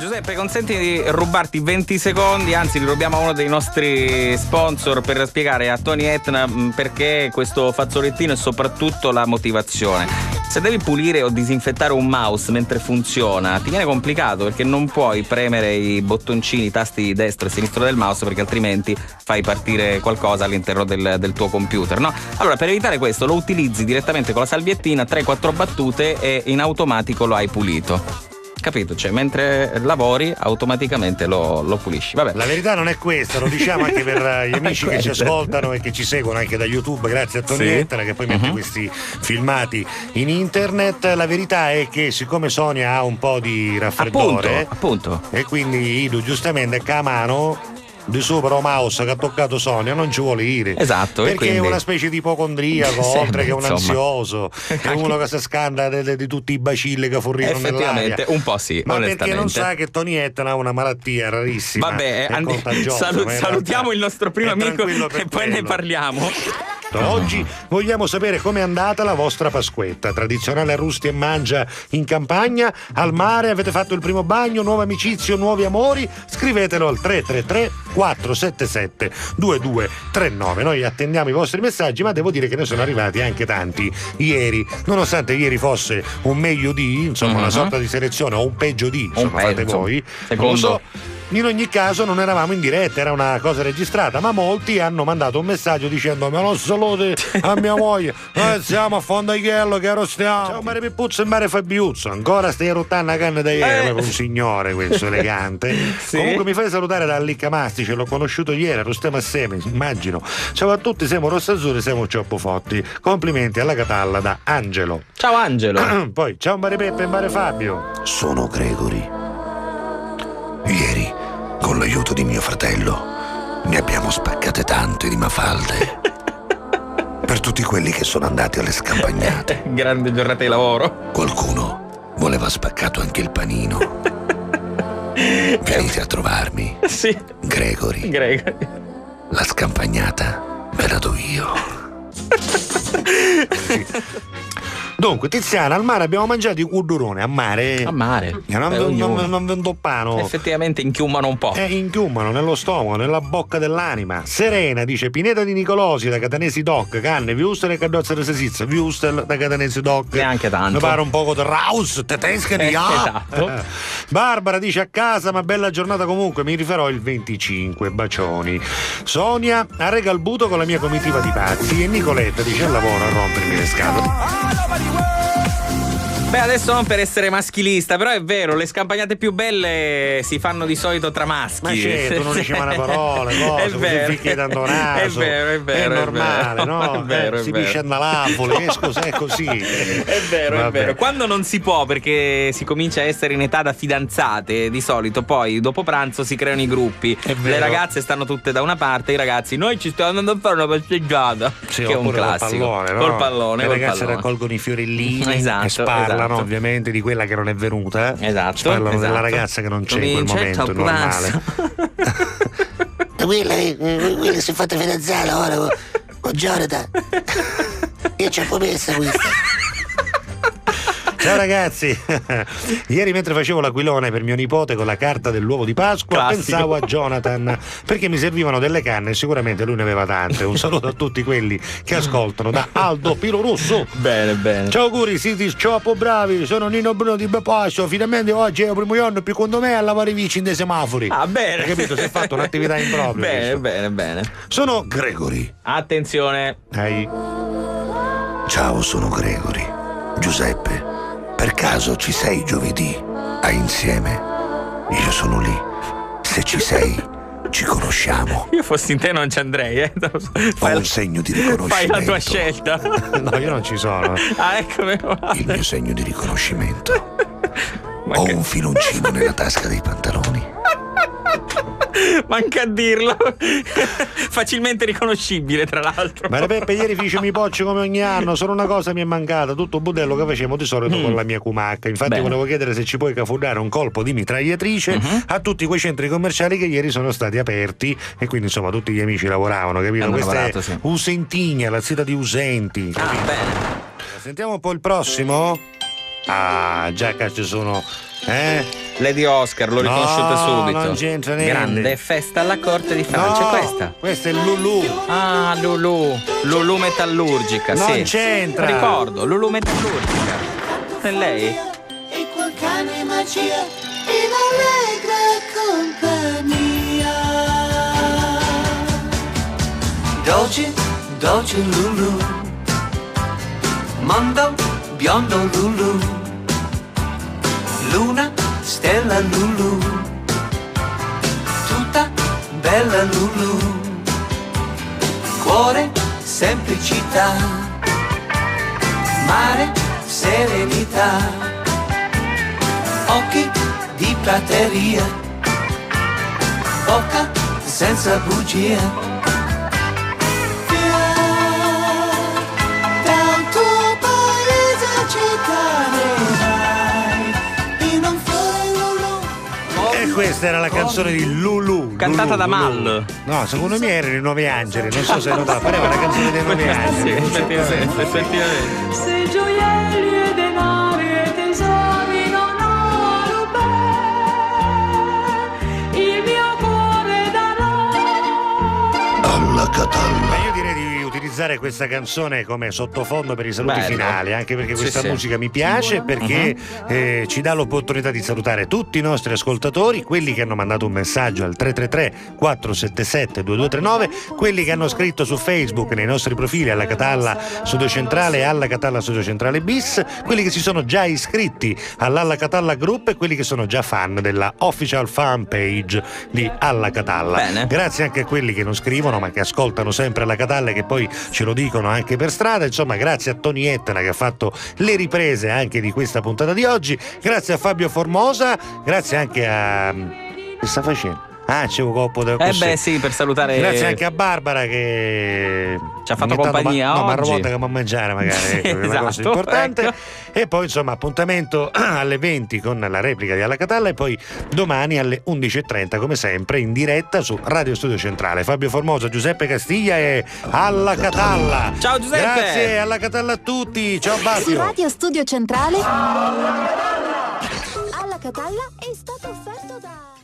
Giuseppe, consenti di rubarti 20 secondi, anzi li rubiamo a uno dei nostri sponsor per spiegare a Tony Etna perché questo fazzolettino e soprattutto la motivazione. Se devi pulire o disinfettare un mouse mentre funziona, ti viene complicato perché non puoi premere i bottoncini, i tasti destro e sinistro del mouse perché altrimenti fai partire qualcosa all'interno del tuo computer, no? Allora, per evitare questo lo utilizzi direttamente con la salviettina, 3-4 battute e in automatico lo hai pulito. Capito? Cioè, mentre lavori automaticamente lo pulisci. Vabbè. La verità non è questa, lo diciamo anche per gli amici che ci ascoltano e che ci seguono anche da YouTube, grazie a Tony Etna che poi mette questi filmati in internet. La verità è che siccome Sonia ha un po' di raffreddore, appunto. e quindi Idu giustamente a mano di sopra o mouse che ha toccato Sonia non ci vuole dire, esatto, perché quindi è una specie di ipocondriaco, oltre che un ansioso, è uno che si scanda di tutti i bacilli che furrino nell'aria. Un po' sì, ma perché non sa che Tony Etna ha una malattia rarissima. Vabbè, salutiamo il nostro primo amico e poi ne parliamo. Oggi vogliamo sapere com'è andata la vostra Pasquetta, tradizionale arrusti e mangia in campagna, al mare, avete fatto il primo bagno, nuove amicizie o nuovi amori? Scrivetelo al 333 477 2239. Noi attendiamo i vostri messaggi, ma devo dire che ne sono arrivati anche tanti ieri, nonostante ieri fosse un meglio di, insomma, una sorta di selezione o un peggio di, insomma, fate voi. Secondo. In ogni caso non eravamo in diretta, era una cosa registrata, ma molti hanno mandato un messaggio dicendo: me lo saluti a mia moglie, noi siamo a Fondaiello che arrostiamo. Ciao Mare Pippuzzo e Mare Fabiuzzo, ancora stai rottando la canna da ieri, un signore questo elegante. Sì. Comunque mi fai salutare da Licamastice, l'ho conosciuto ieri, arrostiamo assieme, immagino. Ciao a tutti, siamo rossazzurri, siamo cioppofotti. Complimenti alla Catalla da Angelo. Ciao Angelo. Poi ciao Mare Peppe e Mare Fabio. Sono Gregory. Ieri, con l'aiuto di mio fratello, ne abbiamo spaccate tante di mafalde. Per tutti quelli che sono andati alle scampagnate. Grande giornata di lavoro. Qualcuno voleva spaccato anche il panino. Venite a trovarmi. Sì. Gregory. La scampagnata ve la do io. Sì. Dunque, Tiziana, al mare abbiamo mangiato i cuduroni, a mare. Non vendoppano. Effettivamente inchiumano un po'. Inchiumano nello stomaco, nella bocca dell'anima. Serena dice: Pineta di Nicolosi da Catanesi Doc, canne, viustel e carrozza di Sesizza, viustel da Catanesi Doc. Neanche tanto. Mi pare un poco di Raus, tedesca di Esatto. Barbara dice: a casa, ma bella giornata comunque, mi rifarò il 25, bacioni. Sonia arrega il buto con la mia comitiva di pazzi e Nicoletta dice: al lavoro a rompermi le scatole. Beh, adesso non per essere maschilista, però è vero, le scampagnate più belle si fanno di solito tra maschi. Ma certo, non diceva una parola, cose, è vero. Dando naso. È vero. È normale, no? È vero, si piscia nell'apole, è così. È vero. Quando non si può, perché si comincia a essere in età da fidanzate, di solito poi dopo pranzo si creano i gruppi. Le ragazze stanno tutte da una parte, i ragazzi, noi ci stiamo andando a fare una passeggiata. Sì, che è un classico. Col pallone. Le ragazze raccolgono i fiorellini e parlano ovviamente di quella che non è venuta. Esatto. Parlano della ragazza che non c'è in quel momento, è normale. Quella si è fatta fidanzare ora con Jonathan. Io ci ho promessa questa. Ciao ragazzi, ieri mentre facevo l'aquilone per mio nipote con la carta dell'uovo di Pasqua, pensavo a Jonathan perché mi servivano delle canne e sicuramente lui ne aveva tante. Un saluto a tutti quelli che ascoltano da Aldo Pilo Rosso. Bene. Ciao auguri, siete troppo bravi, sono Nino Bruno di Bepasso, finalmente oggi è il primo giorno più con me a lavare vicini dei semafori. Ah, bene. Hai capito? Si è fatto un'attività in proprio. Bene. Sono Gregory. Attenzione. Ciao, sono Gregory. Giuseppe, per caso ci sei giovedì? A insieme? Io sono lì. Se ci sei, ci conosciamo. Io fossi in te non ci andrei, Ho un segno di riconoscimento. Fai la tua scelta. No, io non ci sono. Eccomi qua. Il mio segno di riconoscimento. Ho un filoncino nella tasca dei pantaloni. Manca a dirlo. Facilmente riconoscibile, tra l'altro. Ma Peppe, ieri fece mi pocci come ogni anno. Solo una cosa mi è mancata: tutto il budello che facciamo di solito con la mia cumacca. Infatti volevo chiedere se ci puoi cafurrare un colpo di mitragliatrice a tutti quei centri commerciali che ieri sono stati aperti e quindi insomma tutti gli amici lavoravano, capito? Questa è Usentigna, la città di Usenti. Bene. Sentiamo un po' il prossimo. Ah, già che ci sono Lady Oscar, l'ho riconosciuta subito. Non c'entra niente. Grande festa alla corte di Francia, No, questa. Questa è Lulu. Ah, Lulu metallurgica, Non sì. c'entra. Ricordo, Lulu metallurgica. È lei? E quel cane magia in allegra compagnia. Dolce, dolce Lulu, mondo biondo Lulu, luna, stella Lulu, tutta bella Lulu, cuore, semplicità, mare, serenità, occhi di prateria, bocca senza bugia. E questa era la canzone di Lulu. Cantata da Lulu. Mal. No, secondo me erano i Nuovi Angeli. Non so se notato, pareva la canzone dei Nuovi Angeli. effettivamente. Se gioielli e denari e tesori non ho rubato, il mio cuore darò. Alla Catalla. Ma io direi di utilizzare questa canzone come sottofondo per i saluti Bello. finali, anche perché Sì, questa sì. musica mi piace, perché ci dà l'opportunità di salutare tutti i nostri ascoltatori, quelli che hanno mandato un messaggio al 333 477 2239, quelli che hanno scritto su Facebook nei nostri profili alla Catalla Studio Centrale e alla Catalla Studio Centrale bis, quelli che si sono già iscritti all'Alla Catalla Group e quelli che sono già fan della official fan page di Alla Catalla. Bene. Grazie anche a quelli che non scrivono ma che ascoltano sempre Alla Catalla e che poi ce lo dicono anche per strada. Insomma, grazie a Tony Etna che ha fatto le riprese anche di questa puntata di oggi, grazie a Fabio Formosa, grazie anche a... che sta facendo? Ah, c'è un coppo del Beh sì, per salutare. Grazie anche a Barbara che ci ha fatto ogni tanto compagnia no, ma oggi. volta che va a mangiare magari, Sì, ecco, è una cosa esatto, importante. ecco. E poi insomma appuntamento alle 20 con la replica di Alla Catalla e poi domani alle 11:30 come sempre in diretta su Radio Studio Centrale. Fabio Formosa, Giuseppe Castiglia e Alla Catalla. Ciao, Giuseppe. Grazie, Alla Catalla a tutti. Ciao Su Fabio. Radio Studio Centrale Alla Catalla è stato offerto da